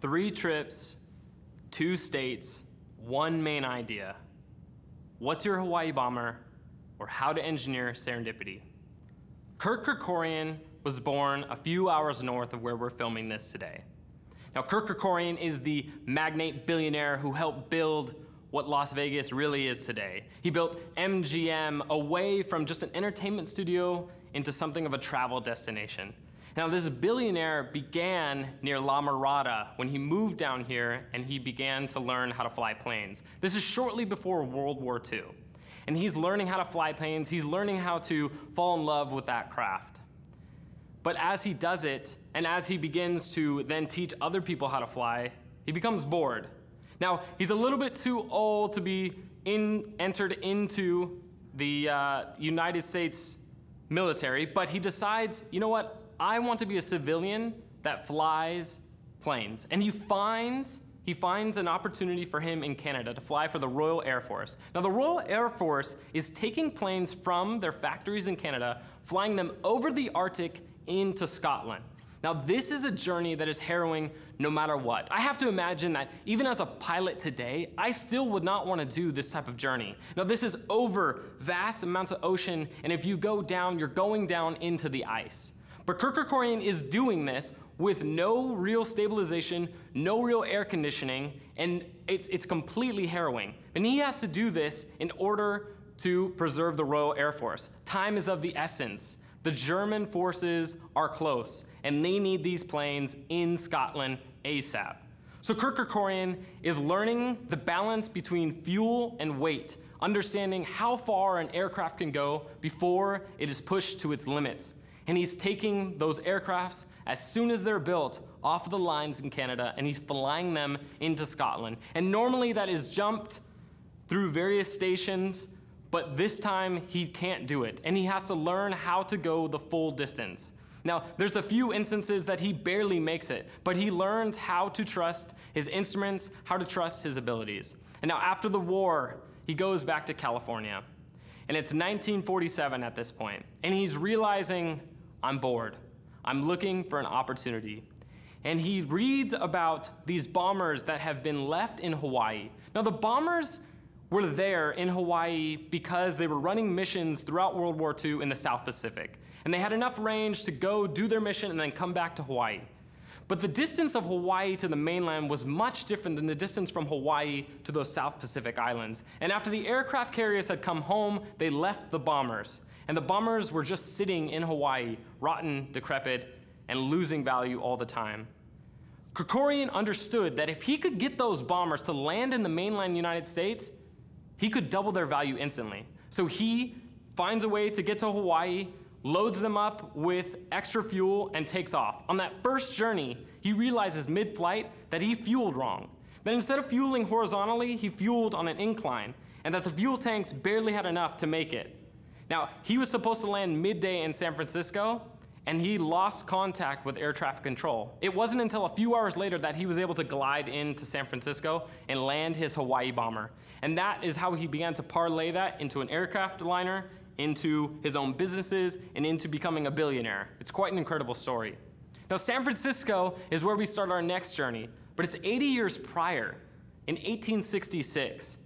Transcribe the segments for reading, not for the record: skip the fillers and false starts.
3 trips, 2 states, 1 main idea. What's your Hawaii bomber, or how to engineer serendipity? Kirk Kerkorian was born a few hours north of where we're filming this today. Now, Kirk Kerkorian is the magnate billionaire who helped build what Las Vegas really is today. He built MGM away from just an entertainment studio into something of a travel destination. Now, this billionaire began near La Mirada when he moved down here and he began to learn how to fly planes. This is shortly before World War II. And he's learning how to fly planes, he's learning how to fall in love with that craft. But as he does it, and as he begins to then teach other people how to fly, he becomes bored. Now, he's a little bit too old to be entered into the United States military, but he decides, you know what? I want to be a civilian that flies planes. And he finds an opportunity for him in Canada to fly for the Royal Air Force. Now, the Royal Air Force is taking planes from their factories in Canada, flying them over the Arctic into Scotland. Now, this is a journey that is harrowing no matter what. I have to imagine that even as a pilot today, I still would not want to do this type of journey. Now, this is over vast amounts of ocean, and if you go down, you're going down into the ice. But Kirk Kerkorian is doing this with no real stabilization, no real air conditioning, and it's completely harrowing. And he has to do this in order to preserve the Royal Air Force. Time is of the essence. The German forces are close, and they need these planes in Scotland ASAP. So Kirk Kerkorian is learning the balance between fuel and weight, understanding how far an aircraft can go before it is pushed to its limits. And he's taking those aircrafts as soon as they're built off of the lines in Canada, and he's flying them into Scotland. And normally that is jumped through various stations, but this time he can't do it, and he has to learn how to go the full distance. Now, there's a few instances that he barely makes it, but he learns how to trust his instruments, how to trust his abilities. And now after the war, he goes back to California. And it's 1947 at this point, and he's realizing, I'm bored. I'm looking for an opportunity. And he reads about these bombers that have been left in Hawaii. Now, the bombers were there in Hawaii because they were running missions throughout World War II in the South Pacific. And they had enough range to go do their mission and then come back to Hawaii. But the distance of Hawaii to the mainland was much different than the distance from Hawaii to those South Pacific islands. And after the aircraft carriers had come home, they left the bombers. And the bombers were just sitting in Hawaii, rotten, decrepit, and losing value all the time. Kerkorian understood that if he could get those bombers to land in the mainland United States, he could double their value instantly. So he finds a way to get to Hawaii, loads them up with extra fuel, and takes off. On that first journey, he realizes mid-flight that he fueled wrong. That instead of fueling horizontally, he fueled on an incline, and that the fuel tanks barely had enough to make it. Now, he was supposed to land midday in San Francisco, and he lost contact with air traffic control. It wasn't until a few hours later that he was able to glide into San Francisco and land his Hawaii bomber. And that is how he began to parlay that into an aircraft liner, into his own businesses, and into becoming a billionaire. It's quite an incredible story. Now, San Francisco is where we start our next journey, but it's 80 years prior, in 1866.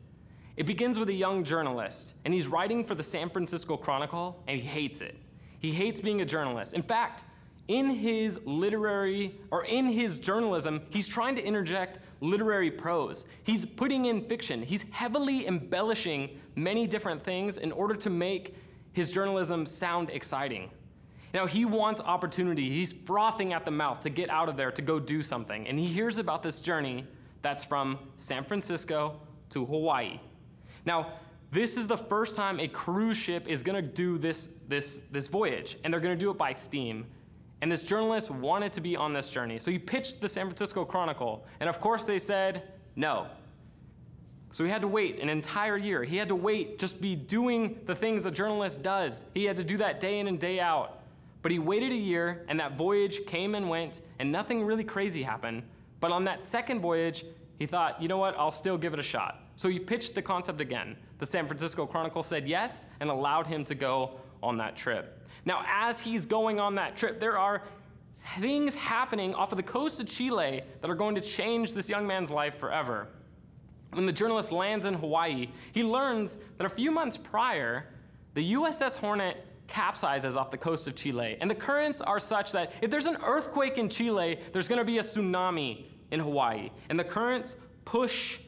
It begins with a young journalist, and he's writing for the San Francisco Chronicle, and he hates it. He hates being a journalist. In fact, in his journalism, he's trying to interject literary prose. He's putting in fiction. He's heavily embellishing many different things in order to make his journalism sound exciting. Now, he wants opportunity. He's frothing at the mouth to get out of there, to go do something. And he hears about this journey that's from San Francisco to Hawaii. Now, this is the first time a cruise ship is gonna do this voyage, and they're gonna do it by steam. And this journalist wanted to be on this journey, so he pitched the San Francisco Chronicle, and of course they said no. So he had to wait an entire year. He had to wait, just be doing the things a journalist does. He had to do that day in and day out. But he waited a year, and that voyage came and went, and nothing really crazy happened. But on that second voyage, he thought, you know what, I'll still give it a shot. So he pitched the concept again. The San Francisco Chronicle said yes and allowed him to go on that trip. Now, as he's going on that trip, there are things happening off of the coast of Chile that are going to change this young man's life forever. When the journalist lands in Hawaii, he learns that a few months prior, the USS Hornet capsizes off the coast of Chile. And the currents are such that if there's an earthquake in Chile, there's going to be a tsunami in Hawaii. And the currents push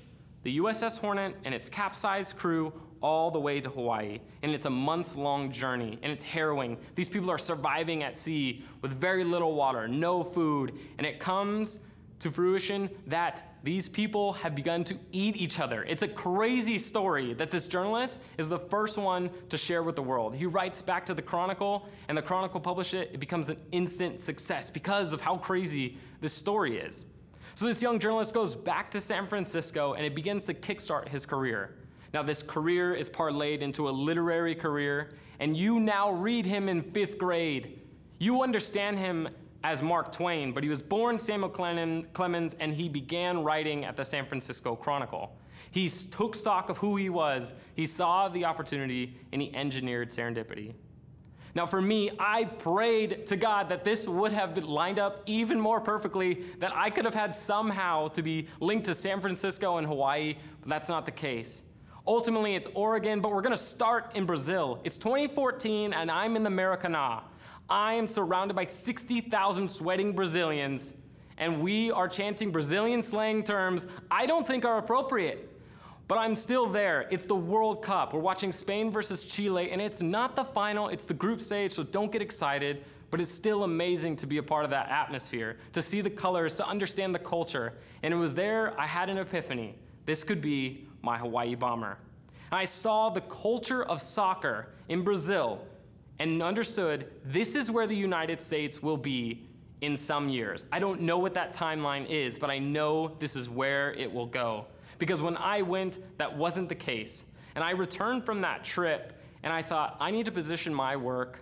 the USS Hornet and its capsized crew all the way to Hawaii. And it's a months-long journey, and it's harrowing. These people are surviving at sea with very little water, no food, and it comes to fruition that these people have begun to eat each other. It's a crazy story that this journalist is the first one to share with the world. He writes back to the Chronicle, and the Chronicle published it. It becomes an instant success because of how crazy this story is. So this young journalist goes back to San Francisco, and it begins to kickstart his career. Now this career is parlayed into a literary career, and you now read him in 5th grade. You understand him as Mark Twain, but he was born Samuel Clemens, and he began writing at the San Francisco Chronicle. He took stock of who he was, he saw the opportunity, and he engineered serendipity. Now for me, I prayed to God that this would have been lined up even more perfectly, that I could have had somehow to be linked to San Francisco and Hawaii, but that's not the case. Ultimately, it's Oregon, but we're gonna start in Brazil. It's 2014, and I'm in the Maracanã. I am surrounded by 60,000 sweating Brazilians, and we are chanting Brazilian slang terms I don't think are appropriate. But I'm still there. It's the World Cup. We're watching Spain versus Chile, and it's not the final, it's the group stage, so don't get excited, but it's still amazing to be a part of that atmosphere, to see the colors, to understand the culture. And it was there I had an epiphany. This could be my Hawaii bomber. I saw the culture of soccer in Brazil and understood this is where the United States will be in some years. I don't know what that timeline is, but I know this is where it will go. Because when I went, that wasn't the case. And I returned from that trip, and I thought, I need to position my work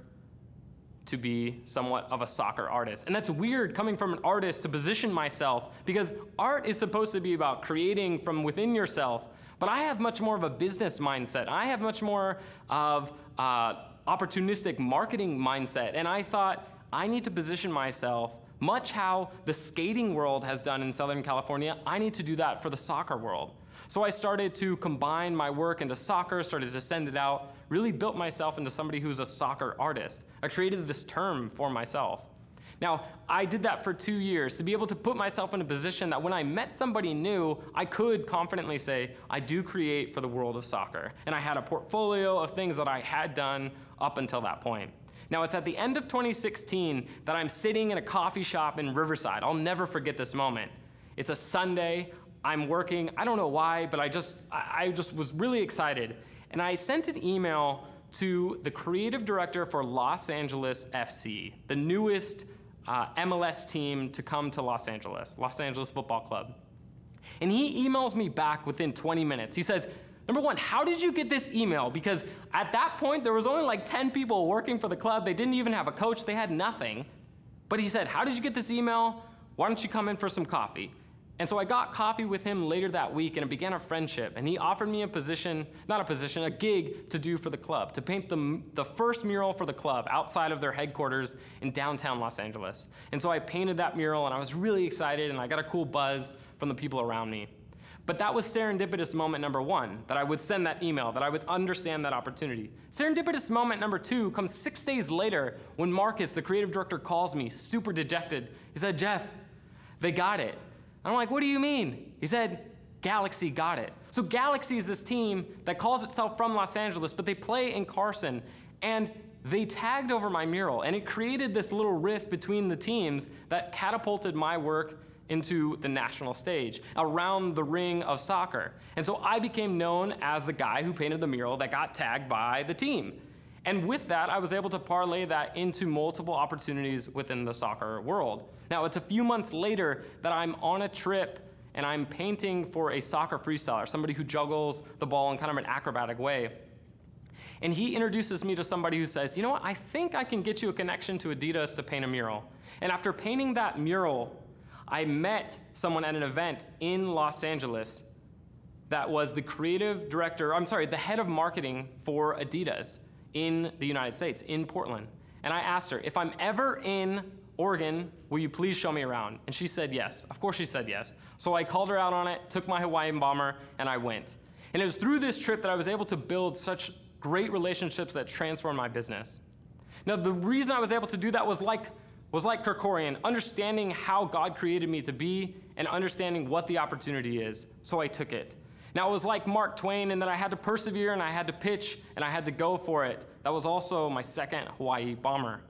to be somewhat of a soccer artist. And that's weird coming from an artist to position myself, because art is supposed to be about creating from within yourself, but I have much more of a business mindset. I have much more of opportunistic marketing mindset, and I thought, I need to position myself much how the skating world has done in Southern California. I need to do that for the soccer world. So I started to combine my work into soccer, started to send it out, really built myself into somebody who's a soccer artist. I created this term for myself. Now, I did that for 2 years to be able to put myself in a position that when I met somebody new, I could confidently say, I do create for the world of soccer. And I had a portfolio of things that I had done up until that point. Now, it's at the end of 2016 that I'm sitting in a coffee shop in Riverside. I'll never forget this moment. It's a Sunday, I'm working, I don't know why, but I just was really excited. And I sent an email to the creative director for Los Angeles FC, the newest MLS team to come to Los Angeles Football Club. And he emails me back within 20 minutes. He says, number one, how did you get this email? Because at that point, there was only like 10 people working for the club. They didn't even have a coach. They had nothing. But he said, how did you get this email? Why don't you come in for some coffee? And so I got coffee with him later that week, and it began a friendship. And he offered me a gig to do for the club, to paint the first mural for the club outside of their headquarters in downtown Los Angeles. And so I painted that mural, and I was really excited, and I got a cool buzz from the people around me. But that was serendipitous moment number one, that I would send that email, that I would understand that opportunity. Serendipitous moment number two comes 6 days later when Marcus, the creative director, calls me, super dejected. He said, Geoff, they got it. I'm like, what do you mean? He said, Galaxy got it. So Galaxy is this team that calls itself from Los Angeles, but they play in Carson. And they tagged over my mural, and it created this little rift between the teams that catapulted my work into the national stage, around the ring of soccer. And so I became known as the guy who painted the mural that got tagged by the team. And with that, I was able to parlay that into multiple opportunities within the soccer world. Now, it's a few months later that I'm on a trip and I'm painting for a soccer freestyler, somebody who juggles the ball in kind of an acrobatic way. And he introduces me to somebody who says, you know what, I think I can get you a connection to Adidas to paint a mural. And after painting that mural, I met someone at an event in Los Angeles that was the the head of marketing for Adidas in the United States, in Portland. and I asked her, if I'm ever in Oregon, will you please show me around? And she said yes. Of course she said yes. So I called her out on it, took my Hawaiian bomber, and I went. And it was through this trip that I was able to build such great relationships that transformed my business. Now, the reason I was able to do that was like Kerkorian, understanding how God created me to be and understanding what the opportunity is. So I took it. Now, it was like Mark Twain in that I had to persevere and I had to pitch and I had to go for it. That was also my second Hawaii bomber.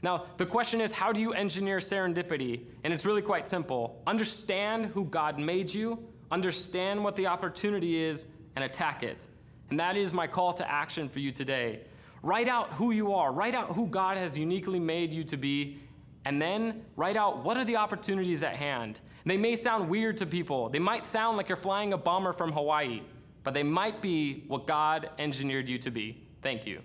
Now, the question is, how do you engineer serendipity? And it's really quite simple. Understand who God made you, understand what the opportunity is, and attack it. And that is my call to action for you today. Write out who you are. Write out who God has uniquely made you to be. And then write out what are the opportunities at hand. They may sound weird to people. They might sound like you're flying a bomber from Hawaii, but they might be what God engineered you to be. Thank you.